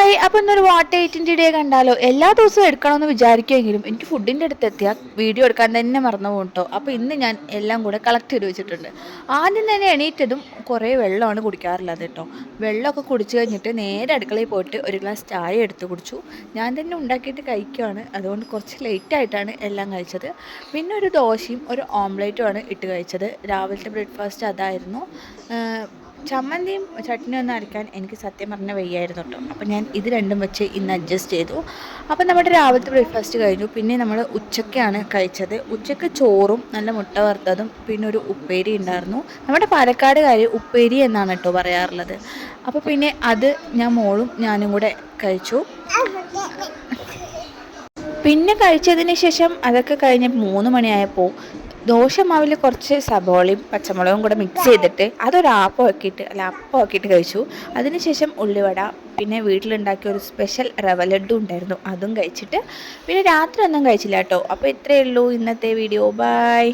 Hi, അപ്പോൾ ഇന്നൊരു what എയ്റ്റിൻ്റെ day കണ്ടാലോ? എല്ലാ ദിവസവും എടുക്കണമെന്ന് വിചാരിക്കുമെങ്കിലും എനിക്ക് ഫുഡിൻ്റെ അടുത്ത് എത്തിയാൽ വീഡിയോ എടുക്കാൻ തന്നെ മറന്നു പോകും കേട്ടോ. അപ്പോൾ ഇന്ന് ഞാൻ എല്ലാം കൂടെ കളക്ട് ചെയ്ത് വെച്ചിട്ടുണ്ട്. ആദ്യം തന്നെ എണീറ്റതും കുറേ വെള്ളമാണ് കുടിക്കാറുള്ളത് കേട്ടോ. വെള്ളമൊക്കെ കുടിച്ച് കഴിഞ്ഞിട്ട് നേരെ അടുക്കളയിൽ പോയിട്ട് ഒരു ഗ്ലാസ് ചായ എടുത്ത് കുടിച്ചു. ഞാൻ തന്നെ ഉണ്ടാക്കിയിട്ട് കഴിക്കുകയാണ്, അതുകൊണ്ട് കുറച്ച് ലേറ്റായിട്ടാണ് എല്ലാം കഴിച്ചത്. പിന്നെ ഒരു ദോശയും ഒരു ഓംലേറ്റുമാണ് ഇട്ട് കഴിച്ചത്. രാവിലത്തെ ബ്രേക്ക്ഫാസ്റ്റ് അതായിരുന്നു. ചമ്മന്തിയും ചട്നിയും ഒന്നും അരയ്ക്കാൻ എനിക്ക് സത്യം പറഞ്ഞാൽ വയ്യായിരുന്നു കേട്ടോ. അപ്പോൾ ഞാൻ ഇത് രണ്ടും വെച്ച് ഇന്ന് അഡ്ജസ്റ്റ് ചെയ്തു. അപ്പോൾ നമ്മുടെ രാവിലത്തെ ബ്രേക്ക്ഫാസ്റ്റ് കഴിഞ്ഞു. പിന്നെ നമ്മൾ ഉച്ചയ്ക്കാണ് കഴിച്ചത്. ഉച്ചയ്ക്ക് ചോറും നല്ല മുട്ട വറുത്തതും പിന്നെ ഒരു ഉപ്പേരി ഉണ്ടായിരുന്നു. നമ്മുടെ പാലക്കാടുകാർ ഉപ്പേരി എന്നാണ് കേട്ടോ പറയാറുള്ളത്. അപ്പോൾ പിന്നെ അത് ഞാൻ മോളും ഞാനും കൂടെ കഴിച്ചു. പിന്നെ കഴിച്ചതിന് ശേഷം അതൊക്കെ കഴിഞ്ഞ് 3 മണിയായപ്പോൾ ദോശമാവിൽ കുറച്ച് സബോളയും പച്ചമുളകും കൂടെ മിക്സ് ചെയ്തിട്ട് അതൊരു അപ്പം ആക്കിയിട്ട് കഴിച്ചു. അതിനുശേഷം ഉള്ളിവട, പിന്നെ വീട്ടിലുണ്ടാക്കിയ ഒരു സ്പെഷ്യൽ റവ ലഡ്ഡു ഉണ്ടായിരുന്നു, അതും കഴിച്ചിട്ട് പിന്നെ രാത്രി ഒന്നും കഴിച്ചില്ല കേട്ടോ. അപ്പോൾ ഇത്രയേ ഉള്ളൂ ഇന്നത്തെ വീഡിയോ. ബൈ.